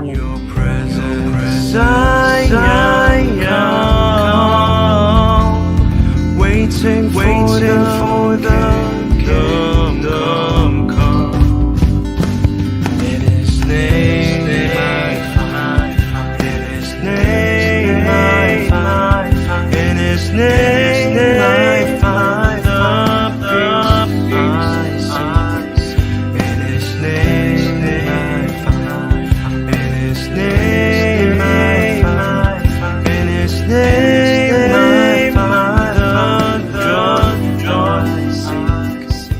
Amin. Waiting for the kingdom come. In His name I find. In His name I find. In His name I find the peace. In His name I find. In His name I find. In His name I find the joy I seek.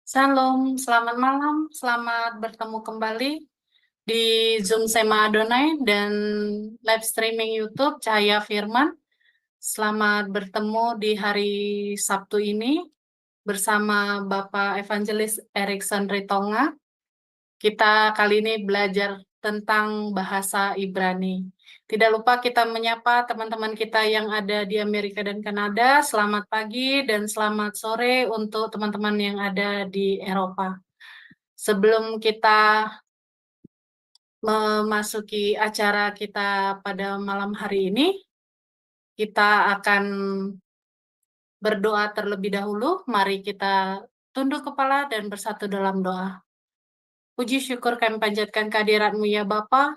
Salam, selamat malam, selamat bertemu kembali di Zoom Sema Adonai dan live streaming YouTube Cahaya Firman. Selamat bertemu di hari Sabtu ini bersama Bapak Evangelis Erikson Ritonga. Kita kali ini belajar tentang bahasa Ibrani. Tidak lupa kita menyapa teman-teman kita yang ada di Amerika dan Kanada. Selamat pagi dan selamat sore untuk teman-teman yang ada di Eropa. Sebelum kita memasuki acara kita pada malam hari ini, kita akan berdoa terlebih dahulu. Mari kita tunduk kepala dan bersatu dalam doa. Puji syukur kami panjatkan kehadirat-Mu ya Bapa,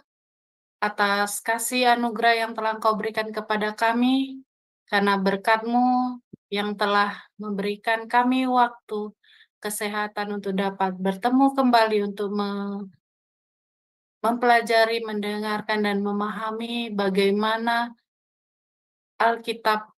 atas kasih anugerah yang telah Engkau berikan kepada kami, karena berkat-Mu yang telah memberikan kami waktu, kesehatan untuk dapat bertemu kembali untuk mempelajari, mendengarkan, dan memahami bagaimana Alkitab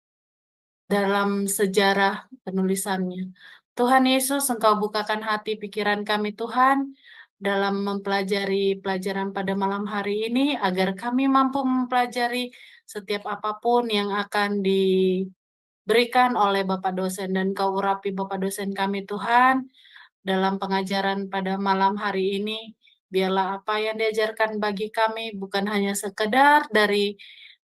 dalam sejarah penulisannya. Tuhan Yesus, Engkau bukakan hati pikiran kami Tuhan, dalam mempelajari pelajaran pada malam hari ini, agar kami mampu mempelajari setiap apapun yang akan diberikan oleh Bapak dosen, dan Kau urapi Bapak dosen kami Tuhan, dalam pengajaran pada malam hari ini. Biarlah apa yang diajarkan bagi kami bukan hanya sekedar dari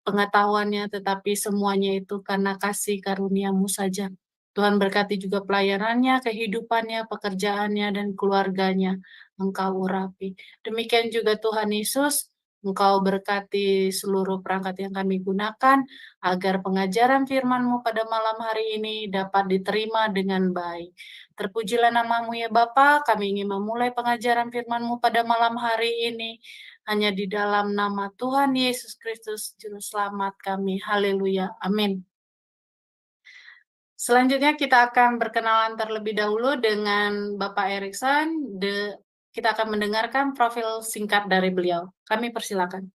pengetahuannya, tetapi semuanya itu karena kasih karunia-Mu saja. Tuhan berkati juga pelayanannya, kehidupannya, pekerjaannya, dan keluarganya. Engkau urapi. Demikian juga Tuhan Yesus, Engkau berkati seluruh perangkat yang kami gunakan, agar pengajaran firman-Mu pada malam hari ini dapat diterima dengan baik. Terpujilah nama-Mu ya Bapa, kami ingin memulai pengajaran firman-Mu pada malam hari ini, hanya di dalam nama Tuhan Yesus Kristus, Juru Selamat kami. Haleluya. Amin. Selanjutnya kita akan berkenalan terlebih dahulu dengan Bapak Erikson. Kita akan mendengarkan profil singkat dari beliau. Kami persilakan.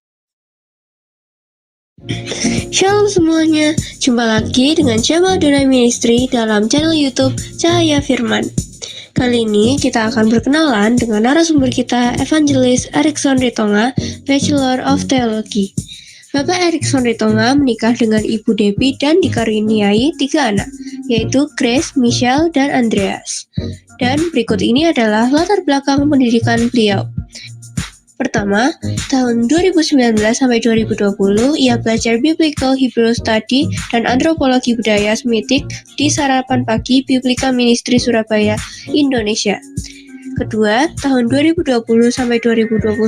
Shalom semuanya, jumpa lagi dengan Sema Adonai Ministry dalam channel YouTube Cahaya Firman. Kali ini kita akan berkenalan dengan narasumber kita, Evangelis Erikson Ritonga, Bachelor of Theology. Bapak Erikson Ritonga menikah dengan Ibu Debbie dan dikaruniai 3 anak, yaitu Grace, Michelle, dan Andreas. Dan berikut ini adalah latar belakang pendidikan beliau. Pertama, tahun 2019 sampai 2020, ia belajar Biblical Hebrew Study dan Antropologi Budaya Semitik di Sarapan Pagi Biblika Ministry Surabaya, Indonesia. Kedua, tahun 2020 sampai 2021,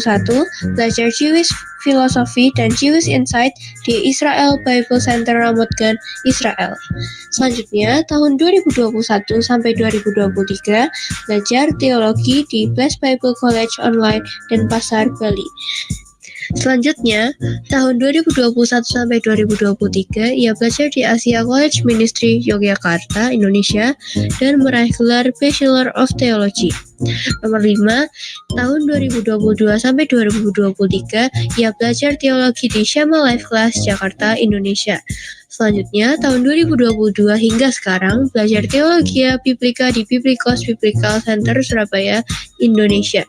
belajar Jewish Philosophy dan Jewish Insight di Israel Bible Center Ramat Gan, Israel. Selanjutnya, tahun 2021 sampai 2023, belajar teologi di Blessed Bible College Online dan Pasar Bali. Selanjutnya, tahun 2021 sampai 2023, ia belajar di Asia College Ministry Yogyakarta, Indonesia, dan meraih gelar Bachelor of Theology. Nomor 5, tahun 2022 sampai 2023, ia belajar teologi di Shema Life Class Jakarta, Indonesia. Selanjutnya, tahun 2022 hingga sekarang, belajar teologi Biblika di Biblikos Biblical Center Surabaya, Indonesia.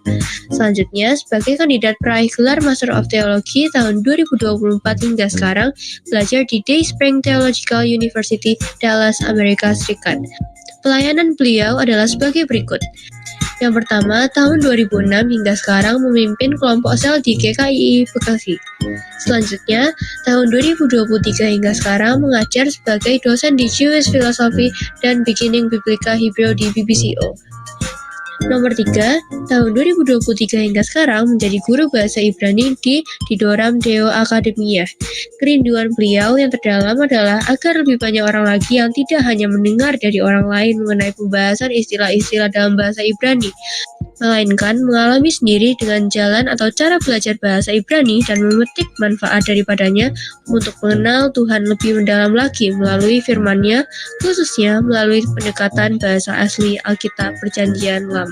Selanjutnya, sebagai kandidat peraih gelar Master of Theology tahun 2024 hingga sekarang, belajar di Dayspring Theological University, Dallas, Amerika Serikat. Pelayanan beliau adalah sebagai berikut. Yang pertama, tahun 2006 hingga sekarang memimpin kelompok sel di GKII Bekasi. Selanjutnya, tahun 2023 hingga sekarang mengajar sebagai dosen di Jewish Philosophy dan Beginning Biblica Hebrew di BBCO. Nomor 3, tahun 2023 hingga sekarang menjadi guru bahasa Ibrani di Didoram Deo Akademia. Kerinduan beliau yang terdalam adalah agar lebih banyak orang lagi yang tidak hanya mendengar dari orang lain mengenai pembahasan istilah-istilah dalam bahasa Ibrani, melainkan mengalami sendiri dengan jalan atau cara belajar bahasa Ibrani dan memetik manfaat daripadanya untuk mengenal Tuhan lebih mendalam lagi melalui firman-Nya, khususnya melalui pendekatan bahasa asli Alkitab Perjanjian Lama.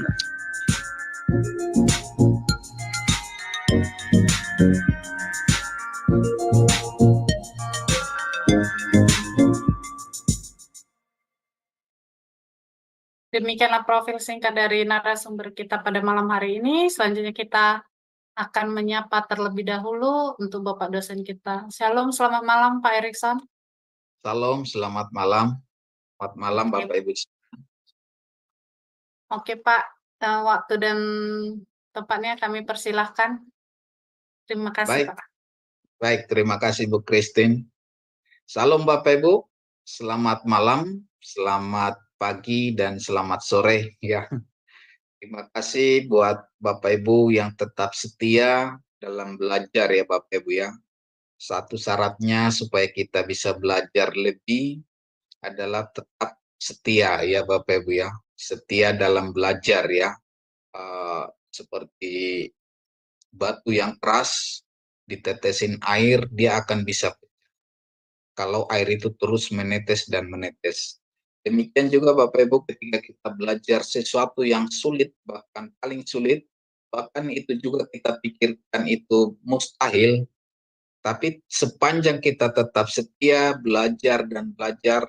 Demikianlah profil singkat dari narasumber kita pada malam hari ini. Selanjutnya kita akan menyapa terlebih dahulu untuk Bapak dosen kita. Shalom, selamat malam Pak Erikson. Salam, selamat malam. Selamat malam Oke. Bapak Ibu. Oke Pak, waktu dan tempatnya kami persilahkan. Terima kasih Baik. Pak. Baik, terima kasih Bu Christine. Salam Bapak Ibu, selamat malam, selamat pagi, dan selamat sore ya. Terima kasih buat Bapak Ibu yang tetap setia dalam belajar ya Bapak Ibu ya. Satu syaratnya supaya kita bisa belajar lebih adalah tetap setia ya Bapak Ibu ya. Setia dalam belajar ya. Seperti batu yang keras ditetesin air, dia akan bisa pecah kalau air itu terus menetes dan menetes. Demikian juga Bapak Ibu ketika kita belajar sesuatu yang sulit, bahkan paling sulit, bahkan itu juga kita pikirkan itu mustahil, tapi sepanjang kita tetap setia belajar dan belajar,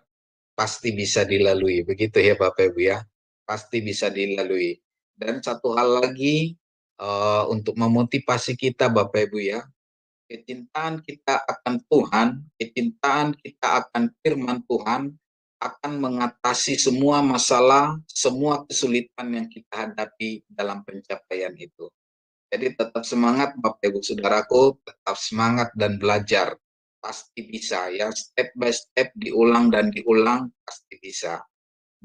pasti bisa dilalui. Begitu ya Bapak Ibu ya, pasti bisa dilalui. Dan satu hal lagi, untuk memotivasi kita Bapak Ibu ya, kecintaan kita akan Tuhan, kecintaan kita akan firman Tuhan akan mengatasi semua masalah, semua kesulitan yang kita hadapi dalam pencapaian itu. Jadi tetap semangat Bapak Ibu Saudaraku, tetap semangat dan belajar. Pasti bisa ya, step by step diulang dan diulang, pasti bisa.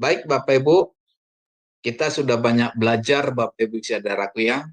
Baik Bapak Ibu, kita sudah banyak belajar Bapak Ibu Saudaraku ya,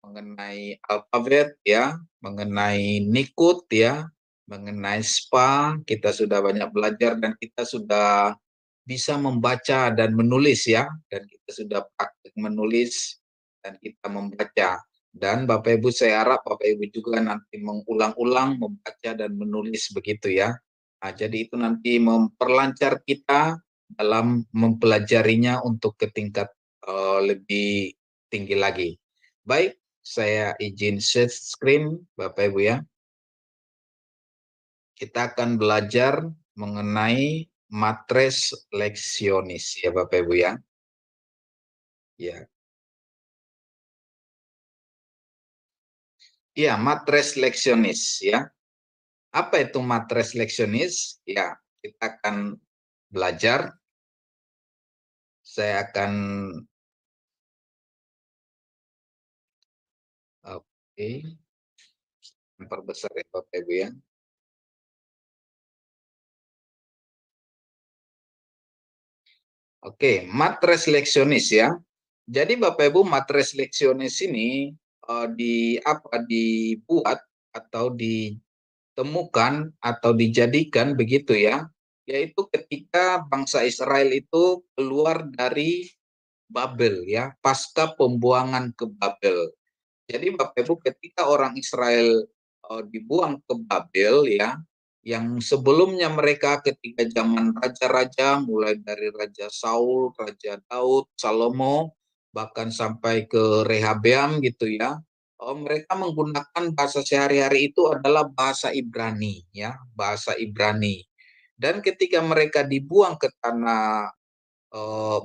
mengenai alfabet ya, mengenai Nikut ya, mengenai SPA, kita sudah banyak belajar dan kita sudah bisa membaca dan menulis ya, dan kita sudah praktik menulis dan kita membaca. Dan Bapak Ibu saya harap Bapak Ibu juga nanti mengulang-ulang membaca dan menulis begitu ya. Nah, jadi itu nanti memperlancar kita dalam mempelajarinya untuk ke tingkat lebih tinggi lagi. Baik, saya izin share screen Bapak Ibu ya. Kita akan belajar mengenai matres leksionis ya Bapak Ibu ya. Ya. Ya, matres leksionis ya. Apa itu matres leksionis? Ya, kita akan belajar. Saya akan memperbesar ya Bapak Ibu ya. Oke, matres leksionis ya. Jadi Bapak Ibu, matres leksionis ini dibuat atau ditemukan atau dijadikan begitu ya, yaitu ketika bangsa Israel itu keluar dari Babel ya, pasca pembuangan ke Babel. Jadi Bapak Ibu, ketika orang Israel dibuang ke Babel ya, yang sebelumnya mereka ketika zaman raja-raja, mulai dari Raja Saul, Raja Daud, Salomo, bahkan sampai ke Rehabeam gitu ya, mereka menggunakan bahasa sehari-hari itu adalah bahasa Ibrani ya, bahasa Ibrani. Dan ketika mereka dibuang ke tanah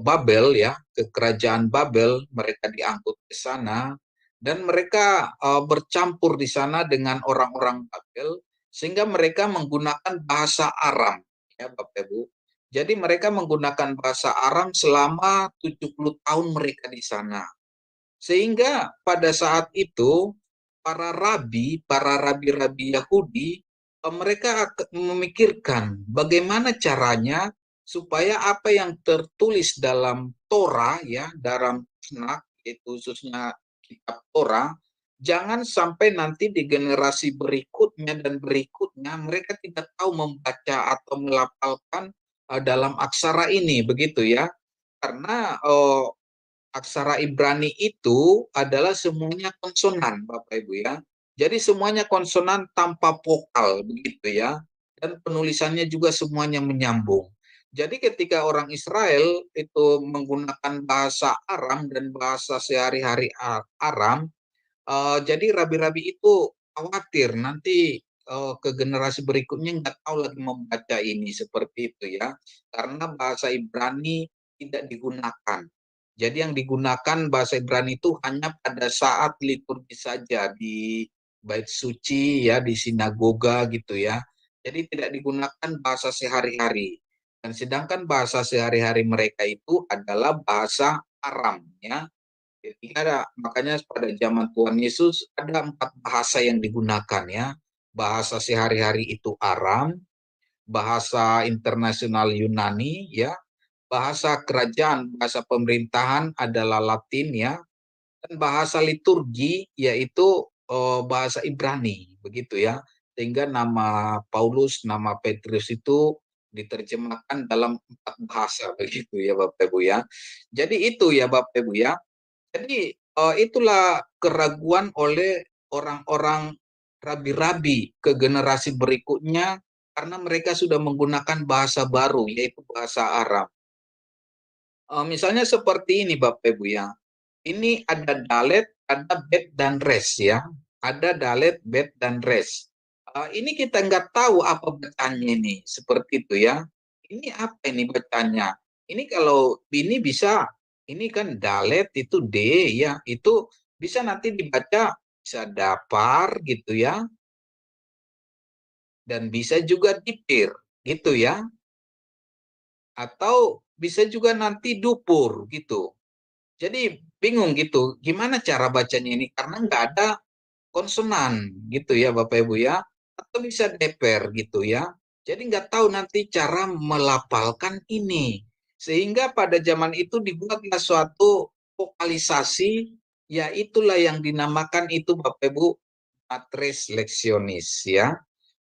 Babel ya, ke kerajaan Babel, mereka diangkut ke sana dan mereka bercampur di sana dengan orang-orang Babel sehingga mereka menggunakan bahasa Aram ya Bapak Ibu. Jadi mereka menggunakan bahasa Aram selama 70 tahun mereka di sana. Sehingga pada saat itu para rabi-rabi Yahudi, mereka memikirkan bagaimana caranya supaya apa yang tertulis dalam Torah, ya, dalam Tanakh, yaitu khususnya kitab Torah, jangan sampai nanti di generasi berikutnya dan berikutnya mereka tidak tahu membaca atau melafalkan dalam aksara ini, begitu ya. Karena aksara Ibrani itu adalah semuanya konsonan, Bapak Ibu ya. Jadi semuanya konsonan tanpa vokal, begitu ya. Dan penulisannya juga semuanya menyambung. Jadi ketika orang Israel itu menggunakan bahasa Aram dan bahasa sehari-hari Aram, jadi rabi-rabi itu khawatir nanti ke generasi berikutnya nggak tahu lagi membaca ini, seperti itu ya. Karena bahasa Ibrani tidak digunakan. Jadi yang digunakan bahasa Ibrani itu hanya pada saat liturgi saja di bait suci ya, di sinagoga gitu ya. Jadi tidak digunakan bahasa sehari-hari. Dan sedangkan bahasa sehari-hari mereka itu adalah bahasa Aram ya. Jadi makanya pada zaman Tuhan Yesus ada 4 bahasa yang digunakan ya. Bahasa sehari-hari itu Aram, bahasa internasional Yunani ya, bahasa kerajaan, bahasa pemerintahan adalah Latin ya, dan bahasa liturgi yaitu bahasa Ibrani, begitu ya. Sehingga nama Paulus, nama Petrus itu diterjemahkan dalam 4 bahasa, begitu ya Bapak Ibu ya. Jadi itu ya Bapak Ibu ya. Jadi itulah keraguan oleh orang-orang rabi-rabi ke generasi berikutnya karena mereka sudah menggunakan bahasa baru, yaitu bahasa Arab. Misalnya seperti ini Bapak Ibu ya. Ini ada dalet, ada bet dan res ya. Ada dalet, bet dan res. Ini kita nggak tahu apa bacaannya ini, seperti itu ya. Ini apa ini bacanya? Ini kalau ini bisa, ini kan dalet itu D ya, itu bisa nanti dibaca bisa dapar gitu ya, dan bisa juga dipir gitu ya, atau bisa juga nanti dupur gitu. Jadi bingung gitu, gimana cara bacanya ini karena nggak ada konsonan gitu ya Bapak Ibu ya, atau bisa deper gitu ya. Jadi nggak tahu nanti cara melafalkan ini. Sehingga pada zaman itu dibuatlah suatu vokalisasi, ya itulah yang dinamakan itu Bapak Ibu matres leksionis ya.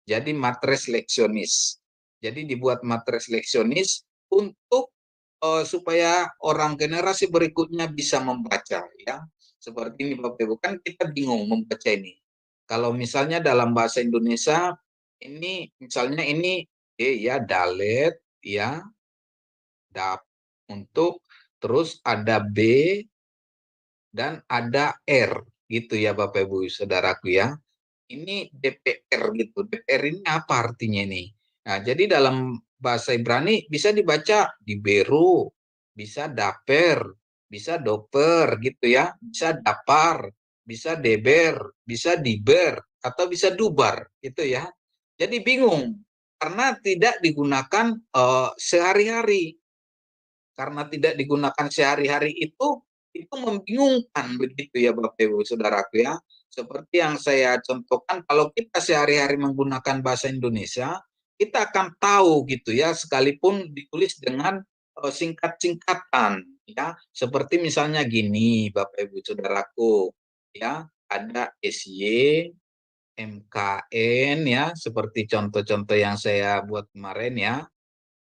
Jadi matres leksionis. Jadi dibuat matres leksionis untuk supaya orang generasi berikutnya bisa membaca ya. Seperti ini Bapak Ibu, kan kita bingung membaca ini. Kalau misalnya dalam bahasa Indonesia ini misalnya ini ya dalet ya, dap untuk, terus ada B dan ada R gitu ya Bapak Ibu Saudaraku ya. Ini DPR gitu. DPR ini apa artinya ini? Nah, jadi dalam bahasa Ibrani bisa dibaca diberu, bisa daper, bisa doper gitu ya, bisa dapar, bisa deber, bisa diber, atau bisa dubar gitu ya. Jadi bingung karena tidak digunakan sehari-hari. Karena tidak digunakan sehari-hari itu membingungkan begitu ya Bapak Ibu Saudaraku ya. Seperti yang saya contohkan, kalau kita sehari-hari menggunakan bahasa Indonesia, kita akan tahu gitu ya, sekalipun ditulis dengan singkat-singkatan ya. Seperti misalnya gini Bapak Ibu Saudaraku ya, ada SY, MKN ya, seperti contoh-contoh yang saya buat kemarin ya.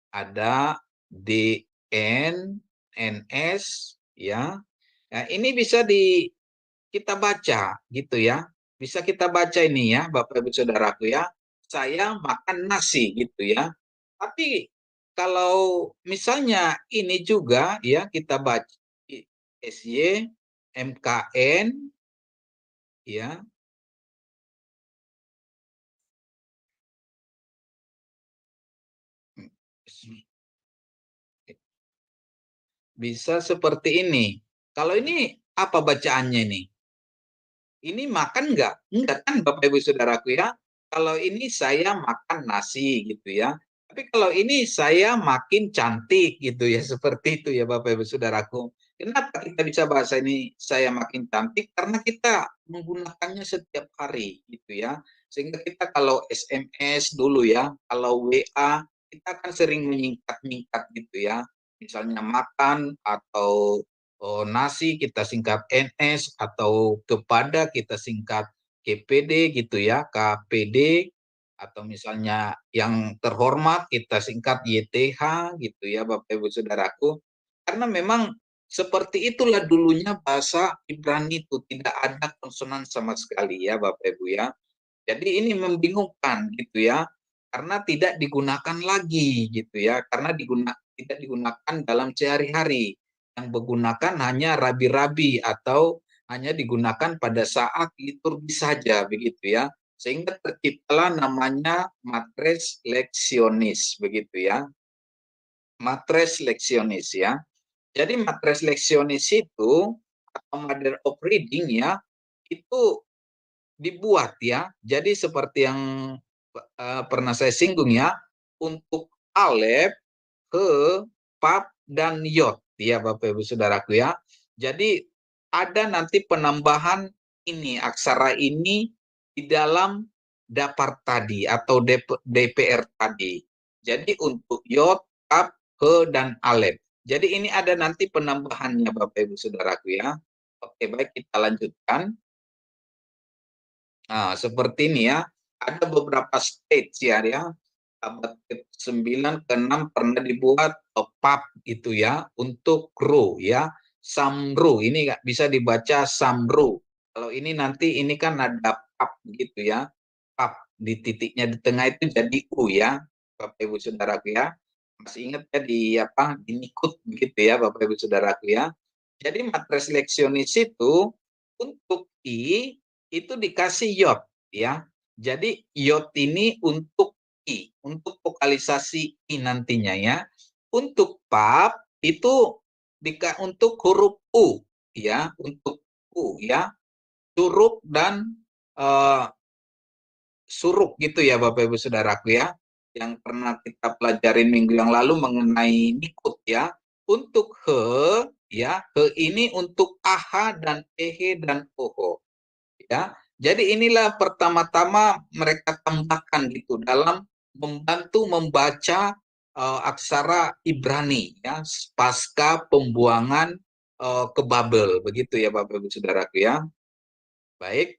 Ada DN, NS ya. Nah, ini bisa kita baca gitu ya. Bisa kita baca ini ya, Bapak Ibu Saudaraku ya. Saya makan nasi gitu ya. Tapi kalau misalnya ini juga ya kita baca SY, MKN ya. Bisa seperti ini. Kalau ini apa bacaannya ini? Ini makan nggak? Enggak kan Bapak Ibu Saudaraku ya. Kalau ini saya makan nasi gitu ya. Tapi kalau ini saya makin cantik gitu ya. Seperti itu ya Bapak Ibu Saudaraku. Kenapa kita bisa bahasa ini saya makin cantik? Karena kita menggunakannya setiap hari gitu ya. Sehingga kita kalau SMS dulu ya, kalau WA kita kan sering menyingkat-nyingkat gitu ya. Misalnya makan atau nasi kita singkat NS, atau kepada kita singkat KPD gitu ya, KPD, atau misalnya yang terhormat kita singkat YTH gitu ya Bapak Ibu Saudaraku. Karena memang seperti itulah dulunya bahasa Ibrani itu, tidak ada konsonan sama sekali ya Bapak Ibu ya. Jadi ini membingungkan gitu ya, karena tidak digunakan lagi gitu ya, karena tidak digunakan dalam sehari-hari. Yang digunakan hanya rabi-rabi atau hanya digunakan pada saat liturgi saja begitu ya. Sehingga terciptalah namanya matres leksionis begitu ya. Matres leksionis ya. Jadi matres leksionis itu atau model of reading ya, itu dibuat ya. Jadi seperti yang pernah saya singgung ya, untuk alef, he, pap, dan yod ya Bapak Ibu Saudaraku ya. Jadi ada nanti penambahan ini, aksara ini di dalam dapar tadi atau DPR tadi. Jadi untuk yod, pap, he, dan alef. Jadi ini ada nanti penambahannya Bapak Ibu Saudaraku ya. Oke, baik kita lanjutkan. Nah, seperti ini ya. Ada beberapa stage ya, abad ke-9 ke-6 pernah dibuat pap gitu ya, untuk ru ya. Samru ini bisa dibaca samru. Kalau ini nanti ini kan ada pap gitu ya. Pap di titiknya di tengah itu jadi u ya. Bapak Ibu Saudaraku ya. Masih ingat ya di nikut begitu ya Bapak Ibu Saudaraku ya. Jadi matres leksionis itu untuk i itu dikasih yod ya. Jadi yod ini untuk i, untuk vokalisasi i nantinya ya. Untuk pap itu untuk huruf u ya, untuk u ya. Suruk dan suruk gitu ya Bapak Ibu Saudaraku ya. Yang pernah kita pelajarin minggu yang lalu mengenai nikut ya. Untuk he ya, he ini untuk aha dan ehe dan oho ya. Jadi inilah pertama-tama mereka tambahkan gitu dalam membantu membaca aksara Ibrani ya pasca pembuangan ke Babel begitu ya Bapak Ibu Saudaraku ya. Baik,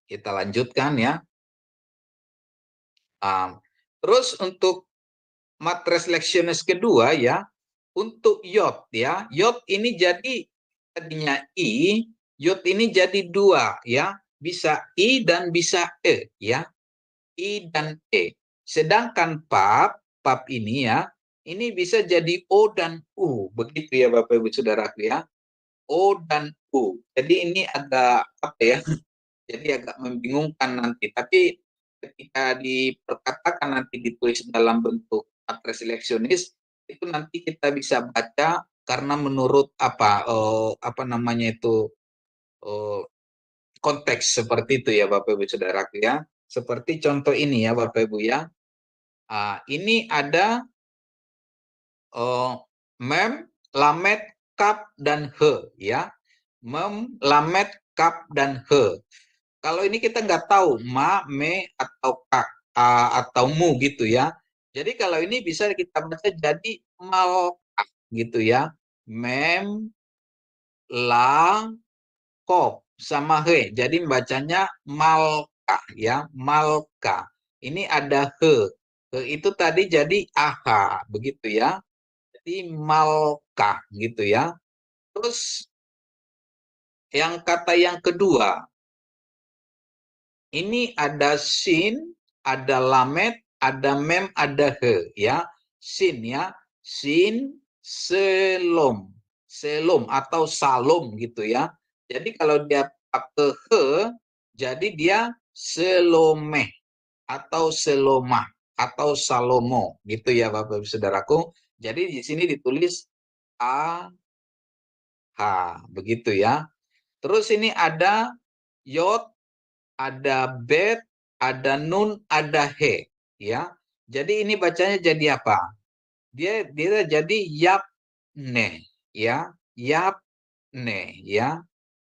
kita lanjutkan ya. Terus untuk matres leksionis kedua ya, untuk yod ya, yod ini jadi tadinya i, yod ini jadi dua ya, bisa i dan bisa e ya, i dan e. Sedangkan pap ini ya, ini bisa jadi o dan u, begitu ya Bapak Ibu Saudaraku ya, o dan u. Jadi ini agak apa ya? Jadi agak membingungkan nanti. Tapi ketika diperkatakan nanti ditulis dalam bentuk matres seleksionis, itu nanti kita bisa baca karena menurut apa namanya itu konteks seperti itu ya Bapak Ibu Saudaraku ya. Seperti contoh ini ya Bapak Ibu ya. Ini ada mem, lamet, kap, dan he ya. Mem, lamet, kap, dan he. Kalau ini kita nggak tahu ma, me, atau kak, atau mu gitu ya. Jadi kalau ini bisa kita baca jadi malka gitu ya. Mem, la, kop, sama he. Jadi bacanya malka ya, malka. Ini ada he. He itu tadi jadi aha begitu ya. Jadi malka gitu ya. Terus yang kata yang kedua, ini ada sin, ada lamet, ada mem, ada he ya. Sin ya, sin, selom, selom atau salom gitu ya. Jadi kalau dia pakai he, jadi dia selomeh atau selomah atau salomo gitu ya Bapak Ibu Saudaraku. Jadi di sini ditulis a, h begitu ya. Terus ini ada yod, ada bet, ada nun, ada he, ya. Jadi ini bacanya jadi apa? Dia jadi yapne, ya. yapne ya.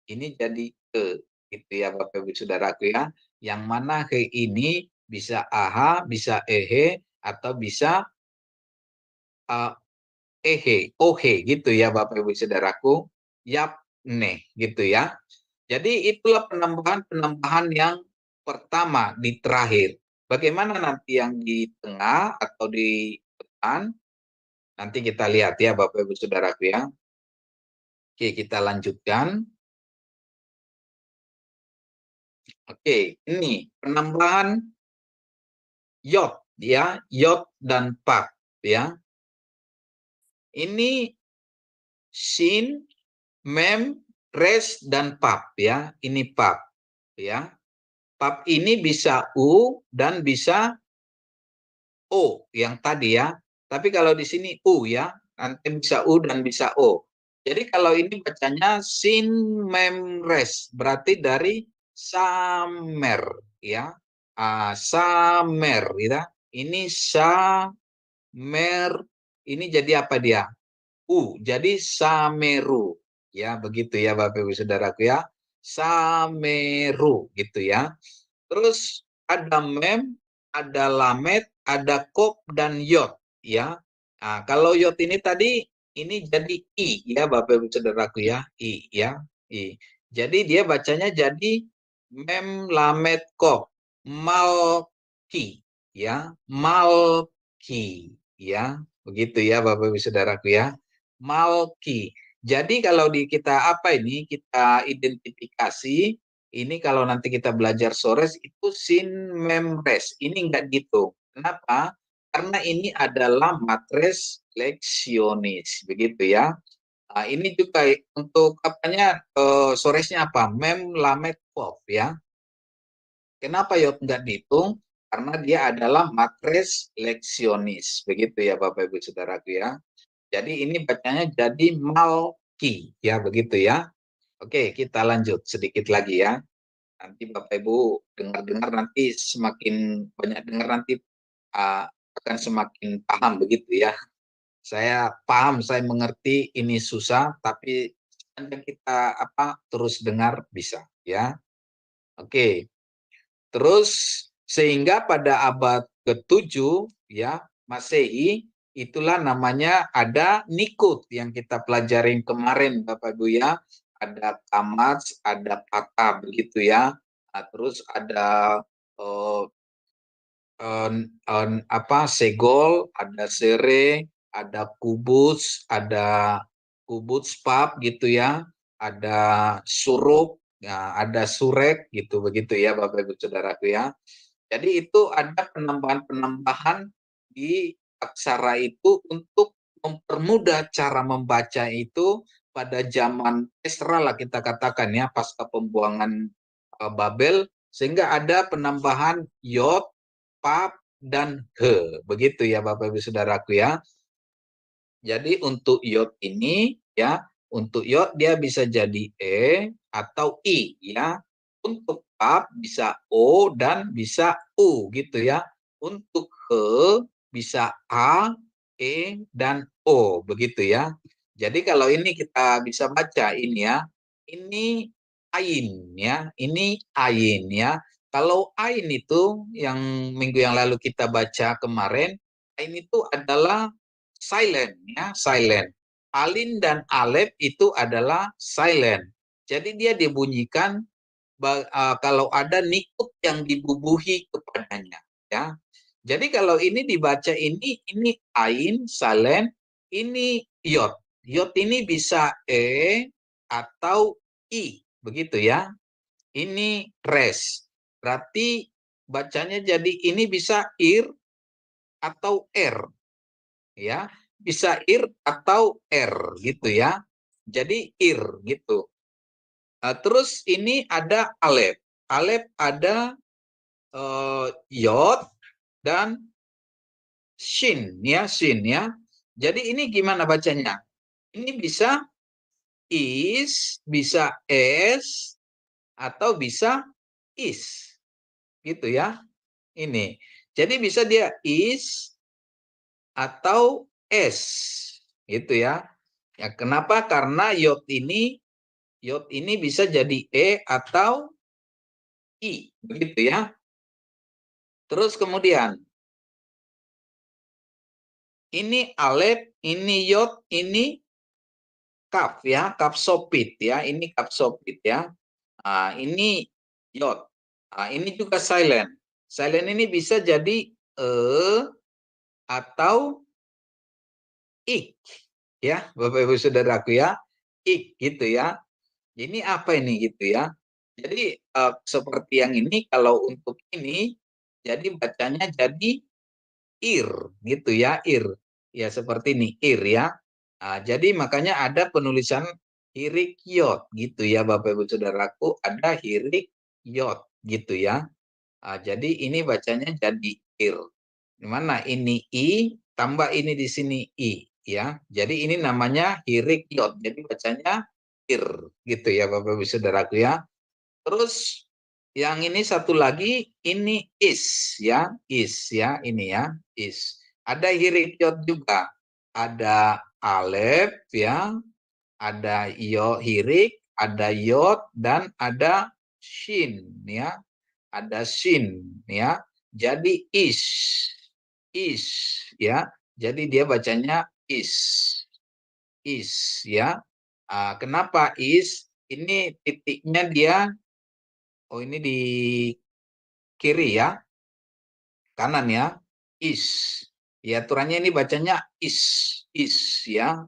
Ini jadi ke gitu ya Bapak Ibu Saudaraku ya. Yang mana he ini bisa aha, bisa ehe, atau bisa uh, ehe, ohe gitu ya Bapak Ibu Saudaraku. Yapne gitu ya. Jadi itulah penambahan-penambahan yang pertama di terakhir. Bagaimana nanti yang di tengah atau di depan? Nanti kita lihat ya Bapak Ibu Saudaraku ya. Oke, kita lanjutkan. Oke, ini penambahan yod ya, yod dan pap ya. Ini sin, mem, res dan pap ya. Ini pap ya. Pap ini bisa u dan bisa o yang tadi ya. Tapi kalau di sini u ya, nanti bisa u dan bisa o. Jadi kalau ini bacanya sin, mem, res, berarti dari samer ya. Samer ya. Ini samer, ini jadi apa dia? Jadi Sameru. Ya, begitu ya Bapak Ibu Saudaraku ya. Sameru gitu ya. Terus ada mem, ada lamet, ada kop dan yod ya. Nah, kalau yod ini tadi ini jadi i ya Bapak Ibu Saudaraku ya, i ya, i. Jadi dia bacanya jadi mem lamet kop, malki ya, malki ya. Begitu ya Bapak Ibu Saudaraku ya. Malki. Jadi kalau kita apa ini kita identifikasi ini kalau nanti kita belajar sores itu sin mem res. Ini enggak gitu. Kenapa? Karena ini adalah matres leksionis, begitu ya. Nah, ini juga untuk apanya soresnya apa? Mem lamet kof ya. Kenapa yod enggak dihitung? Karena dia adalah matres leksionis, begitu ya Bapak Ibu Saudaraku ya. Jadi ini bacanya jadi malki ya begitu ya. Oke, kita lanjut sedikit lagi ya. Nanti Bapak Ibu dengar-dengar nanti semakin banyak dengar nanti akan semakin paham begitu ya. Saya paham, saya mengerti ini susah, tapi sepanjang kita terus dengar bisa ya. Oke. Terus sehingga pada abad ke-7 ya Masehi itulah namanya ada Nikut yang kita pelajarin kemarin Bapak Ibu ya. Ada Kamats, ada Pata begitu ya. Nah, terus ada Segol, ada Sere, ada Kubuts Pap gitu ya. Ada Surup, ya, ada Surek gitu begitu ya Bapak Ibu Saudaraku ya. Jadi itu ada penambahan-penambahan di aksara itu untuk mempermudah cara membaca itu pada zaman Esra lah kita katakan ya pasca pembuangan Babel sehingga ada penambahan yod, pap dan he. Begitu ya Bapak Ibu Saudaraku ya. Jadi untuk yod ini ya, untuk yod dia bisa jadi e atau i ya. Untuk pap bisa o dan bisa u gitu ya. Untuk he bisa a, e dan o begitu ya. Jadi kalau ini kita bisa baca ini ya. Ini ain ya, ini ain ya. Kalau ain itu yang minggu yang lalu kita baca kemarin, ain itu adalah silent ya, silent. Alin dan alef itu adalah silent. Jadi dia dibunyikan kalau ada nikut yang dibubuhi kepadanya ya. Jadi kalau ini dibaca ini ain silent, ini yod. Yod ini bisa e atau i begitu ya. Ini res. Berarti bacanya jadi ini bisa ir atau r ya. Bisa ir atau r gitu ya. Jadi ir gitu. Terus ini ada alef. Alef ada yod dan shin ya, shin ya. Jadi ini gimana bacanya? Ini bisa is, bisa es, atau bisa is. Gitu ya. Ini. Jadi bisa dia is atau es. Gitu ya. Ya, kenapa? Karena iod ini bisa jadi E atau I, begitu ya. Terus kemudian ini alef, ini iod, ini kaf ya, kapsopit ya, ini kapsopit ya. Nah, ini iod. Nah, ini juga silent. Silent ini bisa jadi atau ik ya, Bapak Ibu Saudaraku ya. Ik gitu ya. Ini apa ini gitu ya. Jadi seperti yang ini, kalau untuk ini jadi bacanya jadi ir gitu ya, ir. Ya seperti ini, ir ya. Nah, jadi makanya ada penulisan hirik yod gitu ya Bapak Ibu Saudaraku, ada hirik yod gitu ya. Nah, jadi ini bacanya jadi ir. Dimana ini i tambah ini di sini i ya. Jadi ini namanya hirik yod. Jadi bacanya ir gitu ya Bapak Ibu Saudaraku ya. Terus yang ini satu lagi ini is ya ini ya is. Ada hirik yod juga. Ada alef ya, ada hirik, ada yod dan ada shin ya. Ada shin ya. Jadi is ya. Jadi dia bacanya is ya. Kenapa is? Ini titiknya dia, oh ini di kiri ya, kanan ya, is. Ya aturannya ini bacanya is ya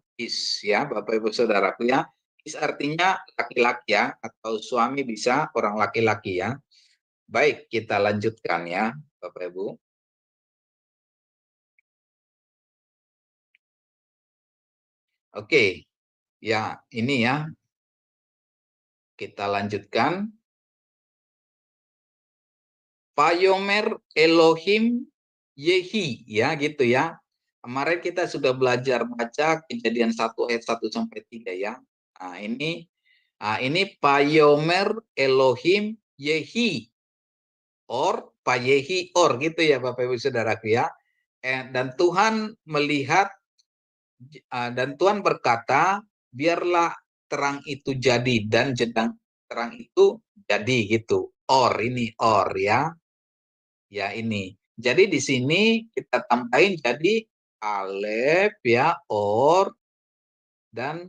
Bapak Ibu Saudaraku ya. Is artinya laki-laki ya, atau suami bisa orang laki-laki ya. Baik, kita lanjutkan ya Bapak Ibu. Oke, ya ini ya. Kita lanjutkan. Vayomer Elohim Yehi ya gitu ya. Kemarin kita sudah belajar baca Kejadian 1 ayat 1 sampai 3 ya. Nah, ini Vayomer Elohim Yehi or Payehi or gitu ya Bapak Ibu Saudaraku ya. Dan Tuhan melihat dan Tuhan berkata, biarlah terang itu jadi, dan terang itu jadi gitu. Or ini or ya. Ya ini. Jadi di sini kita tambahin jadi alef ya, or, dan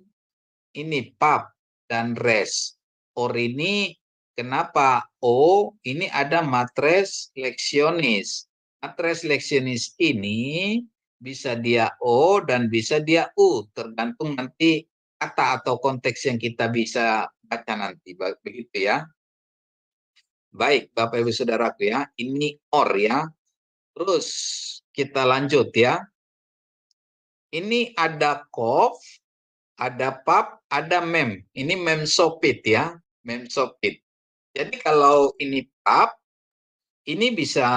ini pap dan res. Or ini kenapa O? Ini ada matres leksionis. Matres leksionis ini bisa dia O dan bisa dia U, tergantung nanti kata atau konteks yang kita bisa baca nanti. Begitu ya. Baik, Bapak Ibu Saudaraku ya, ini or ya. Terus kita lanjut ya. Ini ada kof, ada pap, ada mem. Ini mem sopit ya, mem sopit. Jadi kalau ini pap, ini bisa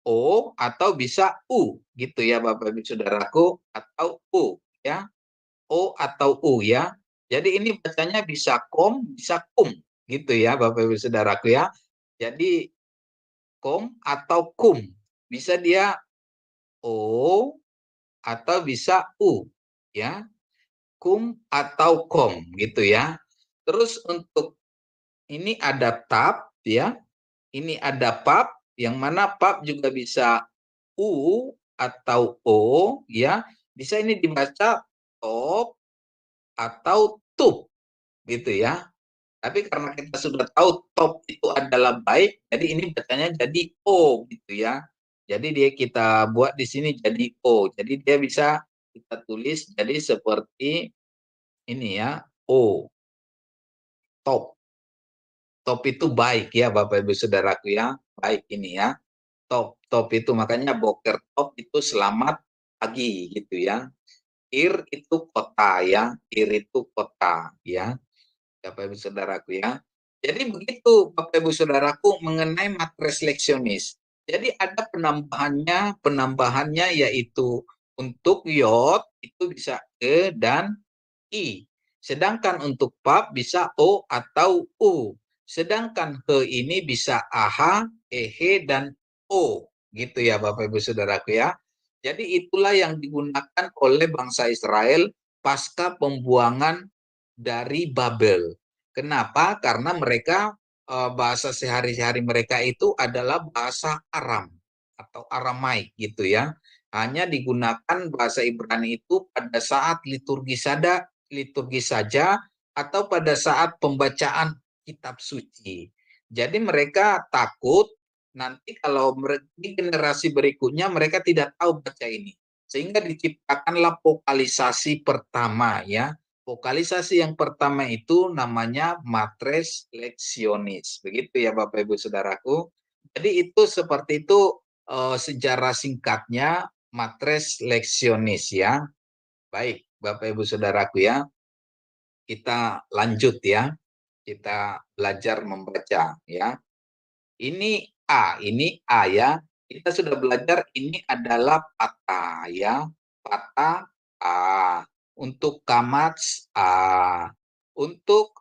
O atau bisa U gitu ya Bapak Ibu Saudaraku, atau U ya. O atau U ya. Jadi ini bacanya bisa kom, bisa kum gitu ya Bapak Ibu Saudaraku ya. Jadi kom atau kum. Bisa dia O atau bisa U ya. Kum atau kom gitu ya. Terus untuk ini ada tap ya. Ini ada pap, yang mana pap juga bisa U atau O ya. Bisa ini dibaca top atau tup gitu ya. Tapi karena kita sudah tahu top itu adalah baik, jadi ini bacanya jadi O gitu ya. Jadi kita buat di sini jadi O. Jadi dia bisa kita tulis jadi seperti ini ya, O. Top. Top itu baik ya Bapak Ibu Saudaraku ya. Baik ini ya. Top itu makanya boker top itu selamat pagi gitu ya. Ir itu kota ya. Ir itu kota ya. Bapak Ibu Saudaraku ya. Jadi begitu Bapak Ibu Saudaraku mengenai matres leksionis. Jadi ada penambahannya yaitu untuk yod itu bisa E dan I. Sedangkan untuk pap bisa O atau U. Sedangkan he ini bisa AH, EH, dan O. Gitu ya Bapak Ibu Saudaraku ya. Jadi itulah yang digunakan oleh bangsa Israel pasca pembuangan dari Babel. Kenapa? Karena mereka bahasa sehari-hari mereka itu adalah bahasa Aram atau Aramaik gitu ya. Hanya digunakan bahasa Ibrani itu pada saat liturgi saja atau pada saat pembacaan kitab suci. Jadi mereka takut nanti kalau di generasi berikutnya mereka tidak tahu baca ini. Sehingga diciptakanlah vokalisasi pertama ya. Vokalisasi yang pertama itu namanya matres leksionis. Begitu ya Bapak Ibu Saudaraku. Jadi itu seperti itu sejarah singkatnya matres leksionis ya. Baik Bapak Ibu Saudaraku ya. Kita lanjut ya. Kita belajar membaca ya. Ini A ya. Kita sudah belajar ini adalah patah ya. Patah A. Untuk kamats A. Untuk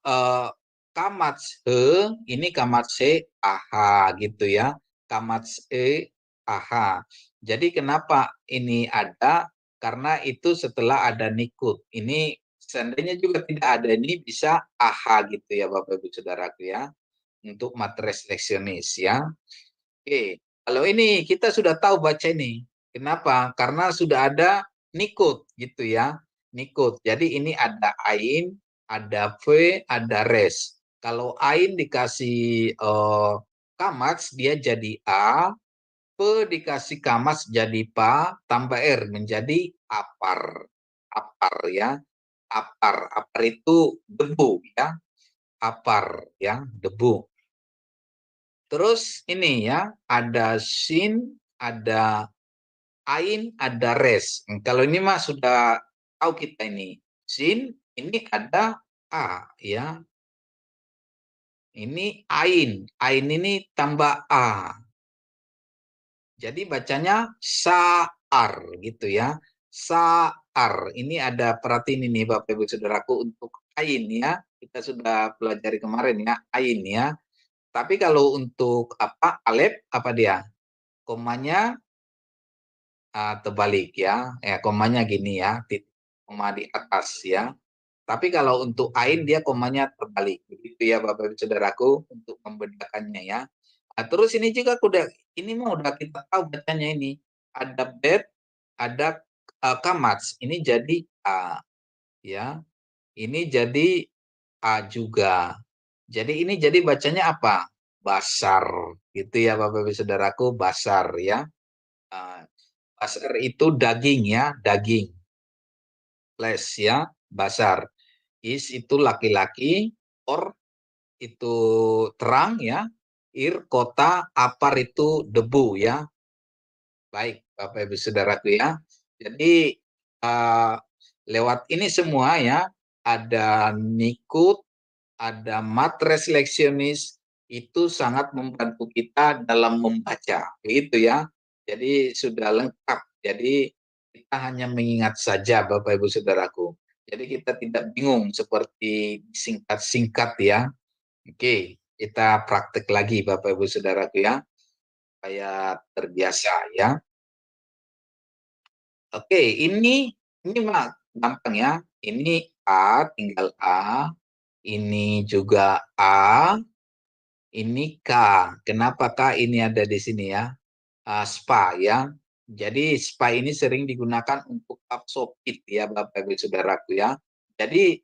kamats He, ini kamats C AH gitu ya. Kamats E AH. Jadi kenapa ini ada? Karena itu setelah ada nikut. Ini seandainya juga tidak ada ini bisa AH gitu ya Bapak Ibu Saudaraku ya. Untuk matres leksionis ya. Oke, kalau ini kita sudah tahu baca ini. Kenapa? Karena sudah ada nikut gitu ya. Nikut. Jadi ini ada ain, ada v, ada res. Kalau ain dikasih kamats dia jadi a, p dikasih kamats jadi pa, tambah r menjadi apar. Apar ya. Apar. Apar itu debu ya. Apar ya, debu. Terus ini ya, ada sin, ada ain, ada res. Kalau ini mah sudah tahu kita ini. Sin, ini ada a ya. Ini ain. Ain ini tambah a. Jadi bacanya saar gitu ya. Saar. Ini ada perhatiin ini Bapak Ibu Saudaraku untuk ain ya. Kita sudah pelajari kemarin ya, ain ya. Tapi kalau untuk apa alef apa dia? Komanya terbalik ya. Komanya gini ya, titik koma di atas ya. Tapi kalau untuk ain dia komanya terbalik. Begitu ya Bapak Ibu Saudaraku untuk membedakannya ya. Nah, terus ini juga ini mau udah kita tahu bacanya ini. Ada bet, ada kamats. Ini jadi a ya. Ini jadi a juga. Jadi ini jadi bacanya apa? Basar. Gitu ya Bapak Ibu Saudaraku, basar ya. Basar itu daging ya, daging. Les ya, basar. Is itu laki-laki, or itu terang ya. Ir kota, apar itu debu ya. Baik Bapak Ibu Saudaraku ya. Jadi lewat ini semua ya, ada nikut, ada matres leksionis, itu sangat membantu kita dalam membaca, begitu ya. Jadi sudah lengkap. Jadi kita hanya mengingat saja Bapak Ibu Saudaraku. Jadi kita tidak bingung seperti singkat-singkat ya. Oke, kita praktek lagi Bapak Ibu Saudaraku ya. Supaya terbiasa ya. Oke, ini mah gampang ya. Ini A, tinggal A. Ini juga A. Ini K. Kenapa K ini ada di sini ya? Spa ya. Jadi spa ini sering digunakan untuk absopit ya Bapak Ibu Saudaraku ya. Jadi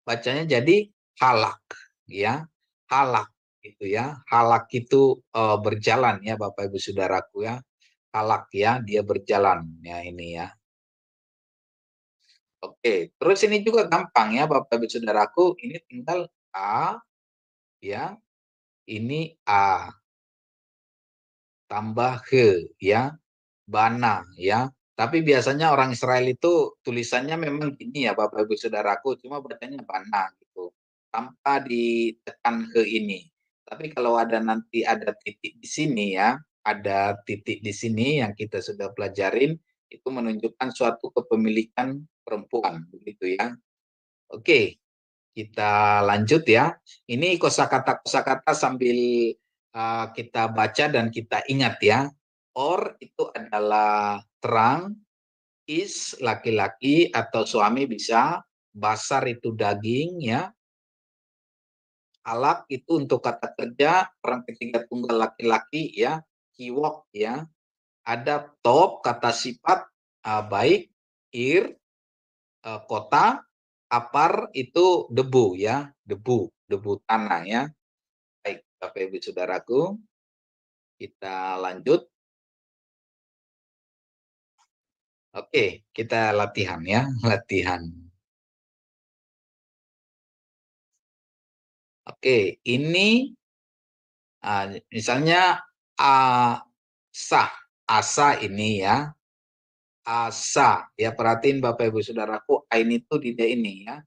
bacanya jadi halak ya. Halak gitu ya. Halak itu berjalan ya Bapak Ibu Saudaraku ya. Halak ya, dia berjalan ya ini ya. Oke, terus ini juga gampang ya Bapak Ibu Saudaraku, ini tinggal A ya. Ini A tambah He ya, bana ya. Tapi biasanya orang Israel itu tulisannya memang gini ya Bapak Ibu Saudaraku, cuma bacanya bana gitu. Tanpa ditekan He ini. Tapi kalau ada nanti ada titik di sini ya, ada titik di sini yang kita sudah pelajarin, itu menunjukkan suatu kepemilikan perempuan begitu ya. Oke, kita lanjut ya. Ini kosakata sambil kita baca dan kita ingat ya. Or itu adalah terang, is laki-laki atau suami bisa, basar itu daging ya, alak itu untuk kata kerja orang ketiga tunggal laki-laki ya, kiwok ya, ada top kata sifat baik, kota, apar itu debu ya, debu tanah ya. Baik, Bapak Ibu Saudaraku, kita lanjut. Oke, kita latihan ya, latihan. Oke, ini misalnya asa ini ya, asa ya, perhatiin Bapak Ibu Saudaraku, ain itu tidak ini ya,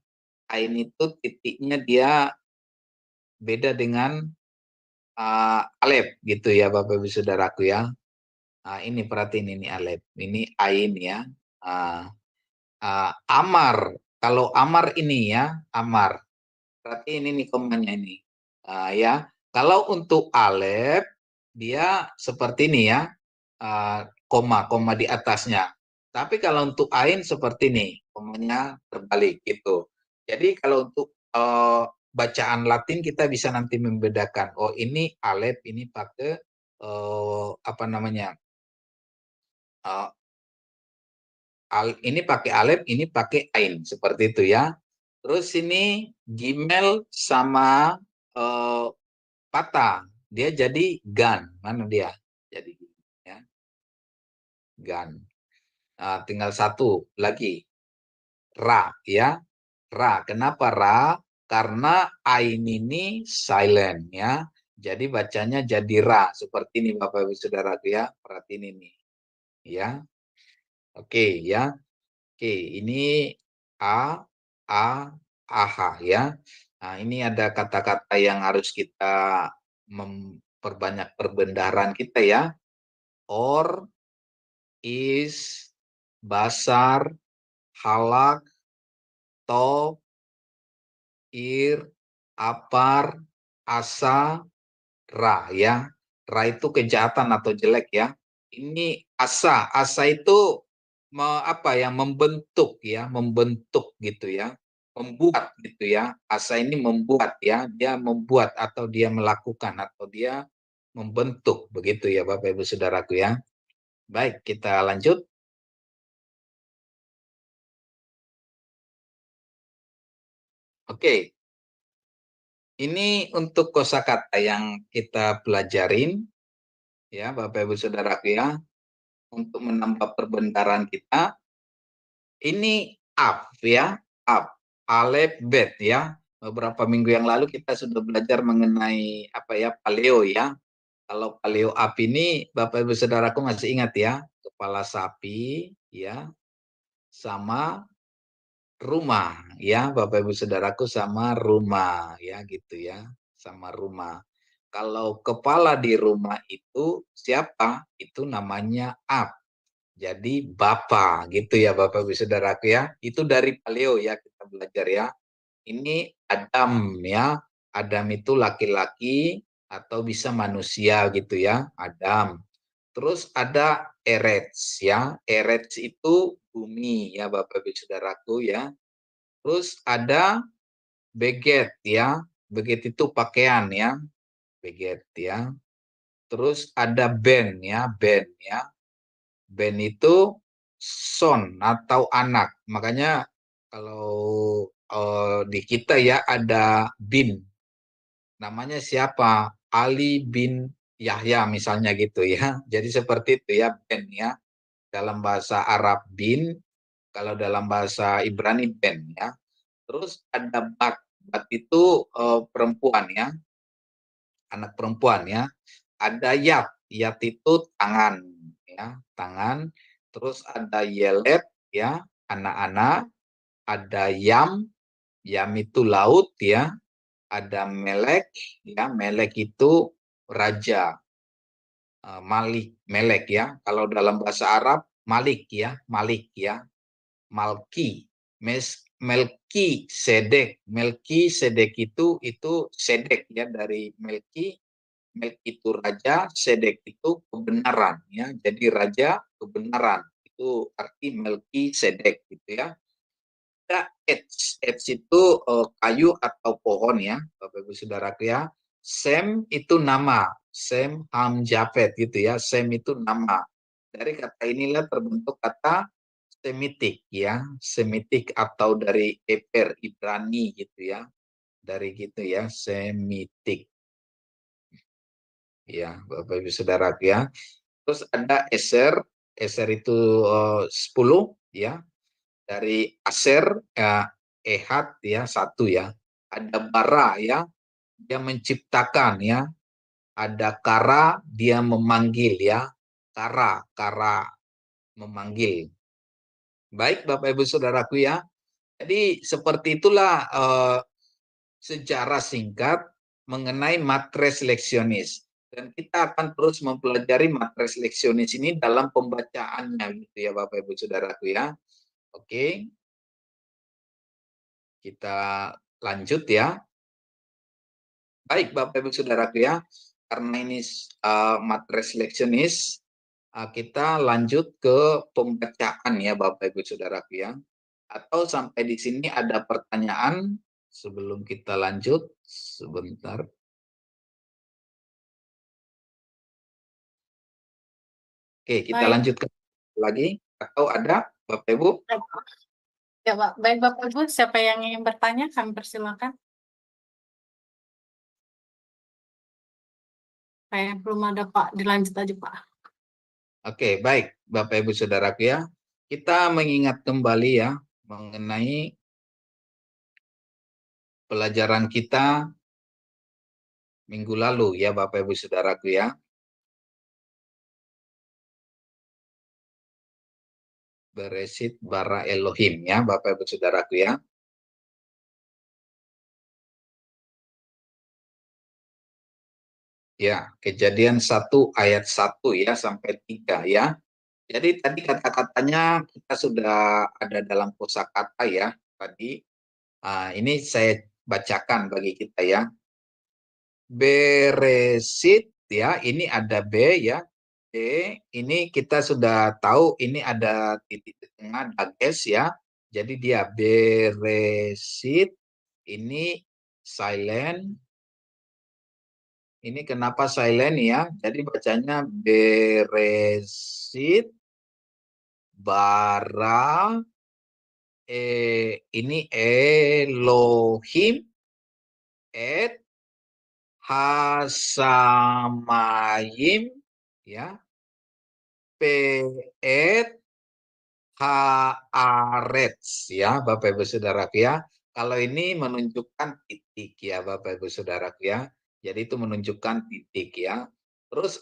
ain itu titiknya dia beda dengan alef gitu ya Bapak Ibu Saudaraku ya. Ini perhatiin ini alef, ini ain ya. Amar, kalau amar ini ya, amar. Berarti ini nih komanya ini. Ya, kalau untuk alef dia seperti ini ya, koma di atasnya. Tapi kalau untuk ain seperti ini, komanya terbalik gitu. Jadi kalau untuk bacaan Latin kita bisa nanti membedakan. Oh ini alef, ini pakai apa namanya? Ini pakai alef, ini pakai ain, seperti itu ya. Terus ini gimel sama patah, dia jadi gan, mana dia? Jadi ya, gan. Tinggal satu lagi, ra ya, ra. Kenapa ra? Karena ain ini silent ya. Jadi bacanya jadi ra, seperti ini Bapak Ibu Saudaraku ya. Perhatiin ini ya. Oke ya. Oke, ini a, aha ya. Nah, ini ada kata-kata yang harus kita memperbanyak perbendaharaan kita ya. Or, is, basar, halak, to, apar, asa, ra ya. Ra itu kejahatan atau jelek ya. Ini asa itu apa ya, membentuk ya, membentuk gitu ya, membuat gitu ya. Asa ini membuat ya, dia membuat atau dia melakukan atau dia membentuk begitu ya Bapak Ibu Saudaraku ya. Baik, kita lanjut. Oke. Ini untuk kosakata yang kita pelajarin ya Bapak Ibu Saudaraku ya, untuk menambah perbendaharaan kita. Ini up ya, up, alef, bet ya. Beberapa minggu yang lalu kita sudah belajar mengenai apa ya, paleo ya. Kalau paleo up ini Bapak Ibu Saudaraku masih ingat ya, kepala sapi ya, sama rumah ya, Bapak Ibu Saudaraku, sama rumah ya gitu ya, sama rumah. Kalau kepala di rumah itu siapa? Itu namanya up. Jadi Bapak gitu ya Bapak Ibu Saudaraku ya. Itu dari paleo ya kita belajar ya. Ini Adam ya. Adam itu laki-laki atau bisa manusia gitu ya, Adam. Terus ada Eretz ya. Eretz itu bumi ya Bapak Ibu Saudaraku ya. Terus ada Beget ya. Beget itu pakaian ya. Beget ya. Terus ada Ben ya, Ben ya. Ben itu son atau anak. Makanya kalau di kita ya ada bin. Namanya siapa? Ali bin Yahya misalnya gitu ya. Jadi seperti itu ya, Ben ya. Dalam bahasa Arab bin, kalau dalam bahasa Ibrani Ben ya. Terus ada Bat. Bat itu perempuan ya. Anak perempuan ya. Ada Yat. Yat itu tangan ya, tangan. Terus ada Yelet ya, anak-anak. Ada Yam, Yam itu laut ya. Ada Melek ya, Melek itu raja. Malik, Melek ya. Kalau dalam bahasa Arab Malik ya, Malik ya. Malki, Melki Sedek. Melki Sedek itu Sedek ya, dari Melki. Melk itu raja, Sedek itu kebenaran ya. Jadi raja kebenaran itu itu arti Melkisedek gitu ya. Ada Etz itu kayu atau pohon ya, Bapak Ibu Saudaraku ya. Sem itu nama, Sem Ham Japhet gitu ya. Sem itu nama. Dari kata inilah terbentuk kata Semitik ya, Semitik atau dari Eper Ibrani gitu ya. Dari gitu ya, Semitik. Ya, Bapak Ibu Saudaraku ya. Terus ada Eser, Eser itu 10 ya. Dari Aser Ehad ya, 1 ya. Ada Bara ya, dia menciptakan ya. Ada Kara, dia memanggil ya. Kara memanggil. Baik Bapak Ibu Saudaraku ya. Jadi seperti itulah sejarah singkat mengenai matres leksionis. Dan kita akan terus mempelajari matres leksionis ini dalam pembacaannya gitu ya Bapak Ibu Saudaraku ya. Oke. Kita lanjut ya. Baik Bapak Ibu Saudaraku ya. Karena ini matres leksionis, kita lanjut ke pembacaan ya Bapak Ibu Saudaraku ya. Atau sampai di sini ada pertanyaan sebelum kita lanjut sebentar. Oke, kita Baik. lanjutkan lagi. Atau ada Bapak Ibu? Ya, Pak. Baik, Bapak Ibu, siapa yang ingin bertanya, kami persilakan. Kayak belum ada, Pak. Dilanjut aja, Pak. Oke, baik Bapak Ibu Saudaraku ya. Kita mengingat kembali ya mengenai pelajaran kita minggu lalu ya Bapak Ibu Saudaraku ya. Beresit bara Elohim ya Bapak Ibu Saudaraku ya. Ya, Kejadian 1 ayat 1 ya sampai 3 ya. Jadi tadi kata-katanya kita sudah ada dalam kosakata ya tadi. Ini saya bacakan bagi kita ya. Beresit ya, ini ada B ya. B ini kita sudah tahu ini ada titik di tengah dages ya. Jadi dia beresit ini silent. Ini kenapa silent ya? Jadi bacanya beresit bara ini Elohim et hasamayim ya peet haaretz ya Bapak Ibu Saudaraku ya. Kalau ini menunjukkan titik ya Bapak Ibu Saudaraku ya. Jadi itu menunjukkan titik ya. Terus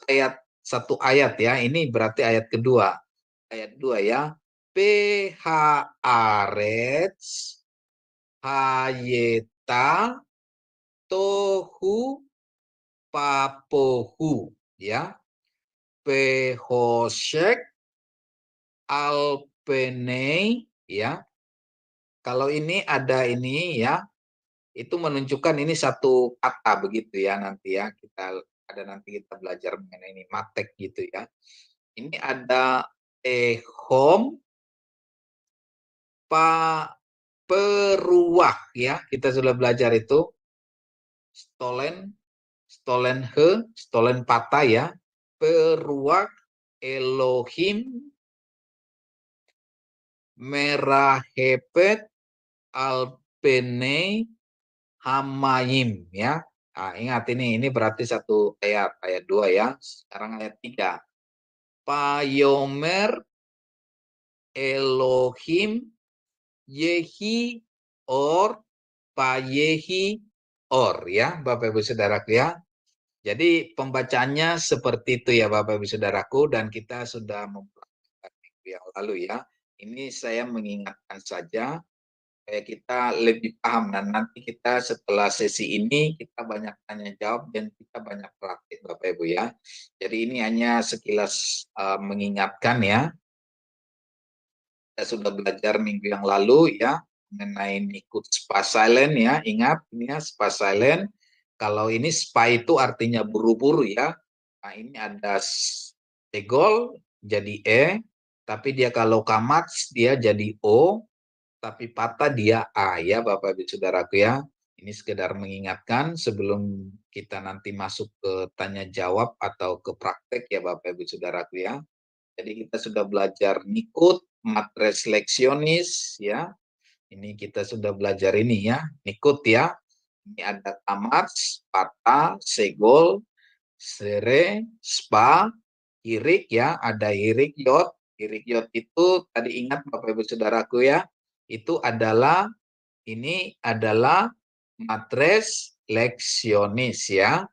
satu ayat ya. Ini berarti ayat kedua. Ayat 2 ya. Haaretz hayeta tohu papohu ya. Pehoshek alpenei ya. Kalau ini ada ini ya, itu menunjukkan ini satu kata begitu ya nanti ya. Nanti kita belajar mengenai ini matek gitu ya. Ini ada ehom peruah ya. Kita sudah belajar itu stolen patah ya. Peruah Elohim merahepet alpene hamayim ya. Ingat ini berarti satu ayat 2 ya. Sekarang ayat 3. Payomer Elohim yehi or payehi or ya Bapak Ibu Saudaraku ya. Jadi pembacaannya seperti itu ya Bapak Ibu Saudaraku, dan kita sudah mempelajari minggu yang lalu ya. Ini saya mengingatkan saja supaya kita lebih paham, dan nanti kita setelah sesi ini kita banyak tanya jawab dan kita banyak praktik Bapak Ibu ya. Jadi ini hanya sekilas mengingatkan ya. Kita sudah belajar minggu yang lalu ya mengenai nikut spa silent ya. Ingat ini ya spa silent. Kalau ini spa itu artinya buru-buru ya. Nah ini ada segol jadi Tapi dia kalau kamats dia jadi O, tapi patah dia A ya Bapak Ibu Saudaraku ya. Ini sekedar mengingatkan sebelum kita nanti masuk ke tanya jawab atau ke praktek ya Bapak Ibu Saudaraku ya. Jadi kita sudah belajar nikut, matres leksionis ya. Ini kita sudah belajar ini ya, nikut ya. Ini ada kamats, patah, segol, sere, spa, hirik ya, ada hirik yot. Hirik yot itu tadi ingat Bapak Ibu Saudaraku ya, itu adalah matres leksionis ya.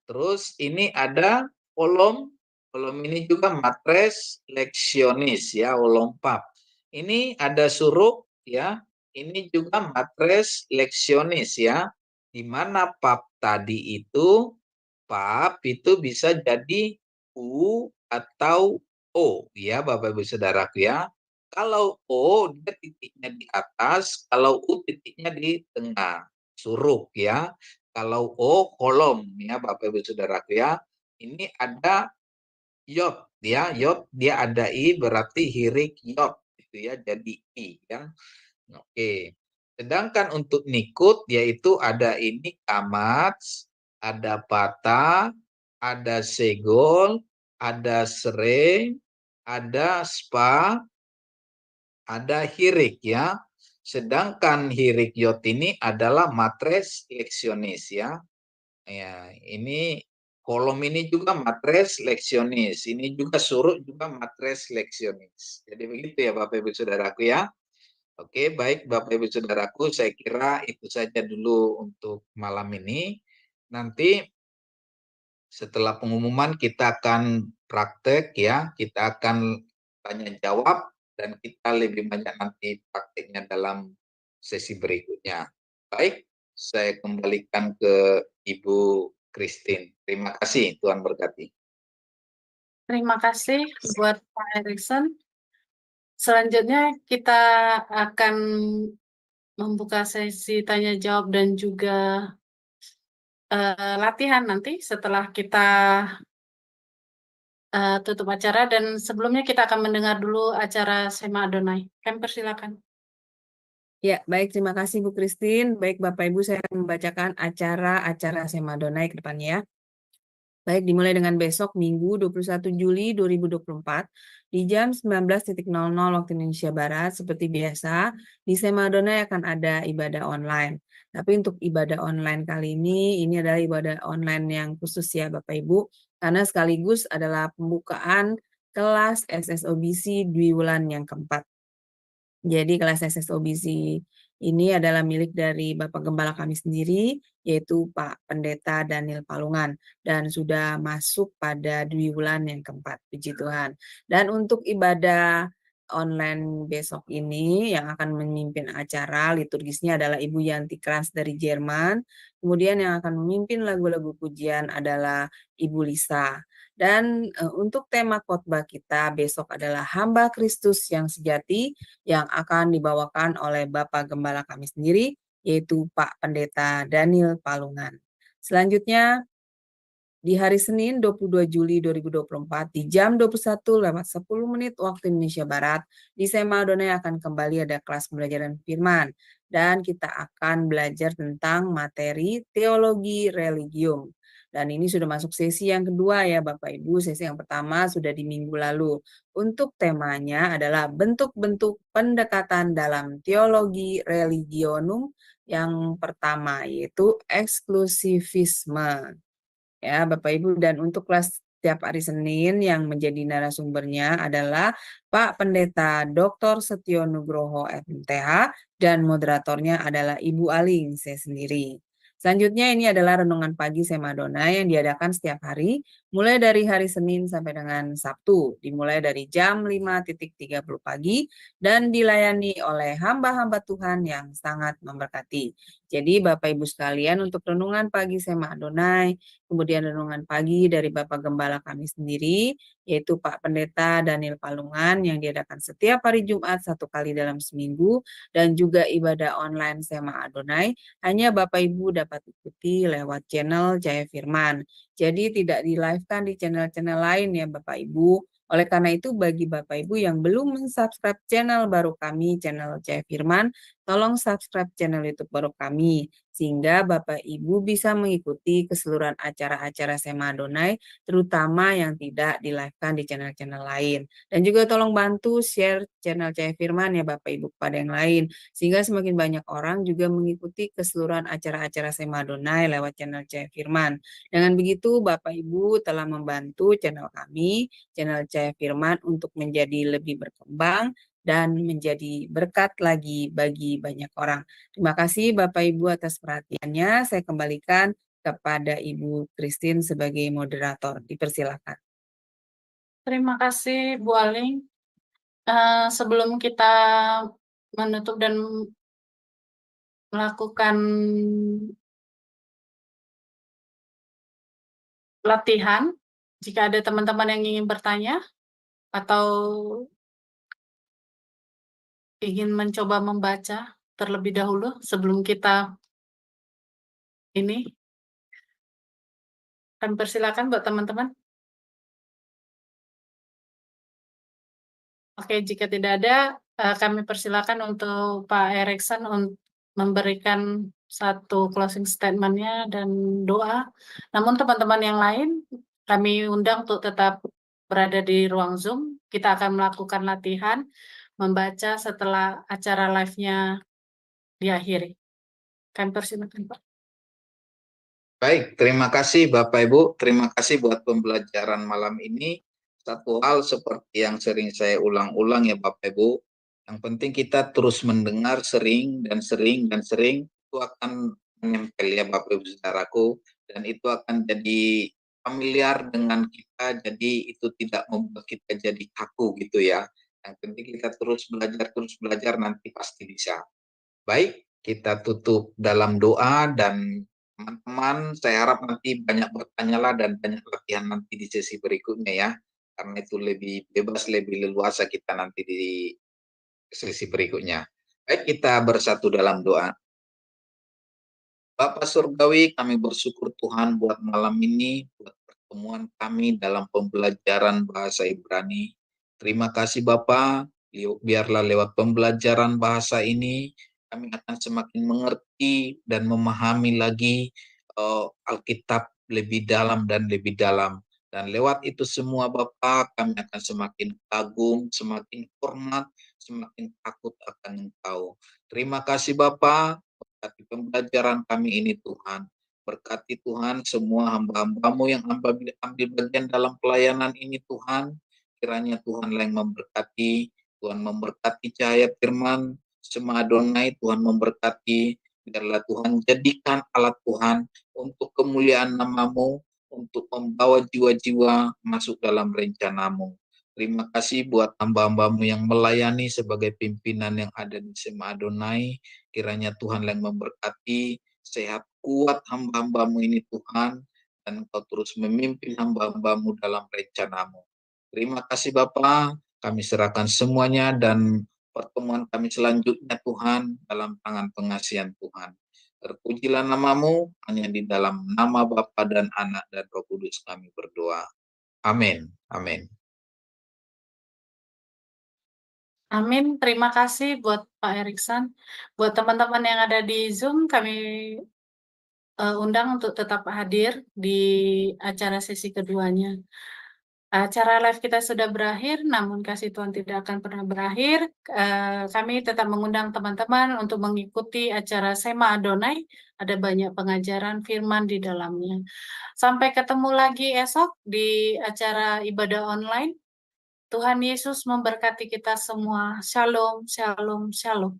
Terus ini ada kolom ini juga matres leksionis ya, kolom pap. Ini ada suruk ya, ini juga matres leksionis ya. Di mana pap tadi itu, pap itu bisa jadi U atau O ya Bapak Ibu Saudaraku ya. Kalau O dia titiknya di atas, kalau U titiknya di tengah, suruk ya. Kalau O kolom ya Bapak Ibu Saudaraku ya. Ini ada yot ya, yot dia ada I berarti hirik yot gitu ya, jadi I ya. Oke. Sedangkan untuk nikut yaitu ada ini kamats, ada patah, ada segol, ada sere, ada spa, ada hirik ya. Sedangkan hirik yot ini adalah matres leksionis ya. Ya, ini kolom ini juga matres leksionis. Ini juga surut juga matres leksionis. Jadi begitu ya Bapak Ibu Saudaraku ya. Oke, baik Bapak Ibu Saudaraku, saya kira itu saja dulu untuk malam ini. Nanti setelah pengumuman kita akan praktek ya, kita akan tanya jawab dan kita lebih banyak nanti prakteknya dalam sesi berikutnya. Baik, saya kembalikan ke Ibu Christine. Terima kasih, Tuhan berkati. Terima kasih buat Pak Erikson. Selanjutnya kita akan membuka sesi tanya jawab dan juga latihan nanti setelah kita tutup acara, dan sebelumnya kita akan mendengar dulu acara Sema Adonai. Kami persilakan. Ya, baik, terima kasih Bu Christine. Baik Bapak Ibu, saya akan membacakan acara Sema Adonai ke depannya. Baik, dimulai dengan besok Minggu 21 Juli 2024 di jam 19.00 waktu Indonesia Barat. Seperti biasa, di Sema Adonai akan ada ibadah online. Tapi untuk ibadah online kali ini adalah ibadah online yang khusus ya Bapak Ibu, karena sekaligus adalah pembukaan kelas SSOBC Dwi Wulan yang keempat. Jadi kelas SSOBC ini adalah milik dari Bapak Gembala kami sendiri, yaitu Pak Pendeta Daniel Palungan, dan sudah masuk pada Dwi Wulan yang keempat, puji Tuhan. Dan untuk ibadah online besok ini yang akan memimpin acara liturgisnya adalah Ibu Yanti Kras dari Jerman, kemudian yang akan memimpin lagu-lagu pujian adalah Ibu Lisa. Dan untuk tema khotbah kita besok adalah Hamba Kristus yang Sejati, yang akan dibawakan oleh Bapak Gembala kami sendiri, yaitu Pak Pendeta Daniel Palungan. Selanjutnya, di hari Senin 22 Juli 2024 di jam 21:10 waktu Indonesia Barat, di Sema Adonai akan kembali ada kelas pembelajaran firman, dan kita akan belajar tentang materi teologi religium. Dan ini sudah masuk sesi yang kedua ya Bapak Ibu. Sesi yang pertama sudah di minggu lalu. Untuk temanya adalah bentuk-bentuk pendekatan dalam teologi religionum yang pertama, yaitu eksklusivisme. Ya Bapak Ibu, dan untuk kelas setiap hari Senin yang menjadi narasumbernya adalah Pak Pendeta Dr. Setio Nugroho FMTH, dan moderatornya adalah Ibu Aling, saya sendiri. Selanjutnya ini adalah renungan pagi Sema Adonai yang diadakan setiap hari, mulai dari hari Senin sampai dengan Sabtu, dimulai dari jam 5.30 pagi, dan dilayani oleh hamba-hamba Tuhan yang sangat memberkati. Jadi Bapak Ibu sekalian, untuk renungan pagi Sema Adonai, kemudian renungan pagi dari Bapak Gembala kami sendiri, yaitu Pak Pendeta Daniel Palungan yang diadakan setiap hari Jumat 1 kali dalam seminggu, dan juga ibadah online Sema Adonai, hanya Bapak Ibu dapat ikuti lewat channel Jaya Firman. Jadi tidak di live-kan di channel-channel lain ya Bapak Ibu. Oleh karena itu, bagi Bapak Ibu yang belum mensubscribe channel baru kami, channel Cahaya Firman, tolong subscribe channel YouTube baru kami, sehingga Bapak Ibu bisa mengikuti keseluruhan acara-acara Sema Adonai, terutama yang tidak di-live-kan di channel-channel lain. Dan juga tolong bantu share channel Cahaya Firman ya Bapak Ibu kepada yang lain, sehingga semakin banyak orang juga mengikuti keseluruhan acara-acara Sema Adonai lewat channel Cahaya Firman. Dengan begitu, Bapak Ibu telah membantu channel kami, channel Cahaya Firman, untuk menjadi lebih berkembang dan menjadi berkat lagi bagi banyak orang. Terima kasih Bapak Ibu atas perhatiannya. Saya kembalikan kepada Ibu Christine sebagai moderator. Dipersilakan. Terima kasih Bu Aling. Sebelum kita menutup dan melakukan latihan, jika ada teman-teman yang ingin bertanya atau ingin mencoba membaca terlebih dahulu sebelum kita ini, kami persilakan buat teman-teman. Oke, jika tidak ada, kami persilakan untuk Pak Erikson untuk memberikan satu closing statement-nya dan doa. Namun teman-teman yang lain, kami undang untuk tetap berada di ruang Zoom. Kita akan melakukan latihan membaca setelah acara live-nya diakhiri. Kami persilakan, Pak. Baik, terima kasih Bapak Ibu. Terima kasih buat pembelajaran malam ini. Satu hal seperti yang sering saya ulang-ulang ya Bapak Ibu. Yang penting kita terus mendengar sering dan sering dan sering. Itu akan menempel ya Bapak Ibu saudaraku. Dan itu akan jadi familiar dengan kita. Jadi itu tidak membuat kita jadi kaku gitu ya. Yang penting kita terus belajar nanti pasti bisa. Baik, kita tutup dalam doa dan teman-teman, saya harap nanti banyak bertanyalah dan banyak latihan nanti di sesi berikutnya ya. Karena itu lebih bebas, lebih leluasa kita nanti di sesi berikutnya. Baik, kita bersatu dalam doa. Bapa Surgawi, kami bersyukur Tuhan buat malam ini, buat pertemuan kami dalam pembelajaran bahasa Ibrani. Terima kasih Bapa, biarlah lewat pembelajaran bahasa ini, kami akan semakin mengerti dan memahami lagi Alkitab lebih dalam dan lebih dalam. Dan lewat itu semua Bapa, kami akan semakin kagum, semakin hormat, semakin takut akan Engkau. Terima kasih Bapa, berkati pembelajaran kami ini Tuhan. Berkati Tuhan semua hamba-hambamu yang ambil bagian dalam pelayanan ini Tuhan. Kiranya Tuhan yang memberkati, Tuhan memberkati Cahaya Firman, Sema Adonai, Tuhan memberkati. Biarlah Tuhan jadikan alat Tuhan untuk kemuliaan nama-Mu, untuk membawa jiwa-jiwa masuk dalam rencana-Mu. Terima kasih buat hamba-hamba-Mu yang melayani sebagai pimpinan yang ada di Sema Adonai. Kiranya Tuhan yang memberkati, sehat kuat hamba-hamba-Mu ini Tuhan, dan Engkau terus memimpin hamba-hamba-Mu dalam rencana-Mu. Terima kasih Bapa, kami serahkan semuanya dan pertemuan kami selanjutnya Tuhan dalam tangan pengasihan Tuhan. Terpujilah nama-Mu, hanya di dalam nama Bapa dan Anak dan Roh Kudus kami berdoa. Amin. Amin. Amin. Terima kasih buat Pak Erikson. Buat teman-teman yang ada di Zoom, kami undang untuk tetap hadir di acara sesi keduanya. Acara live kita sudah berakhir, namun kasih Tuhan tidak akan pernah berakhir. Kami tetap mengundang teman-teman untuk mengikuti acara Sema Adonai. Ada banyak pengajaran firman di dalamnya. Sampai ketemu lagi esok di acara ibadah online. Tuhan Yesus memberkati kita semua. Shalom, shalom, shalom.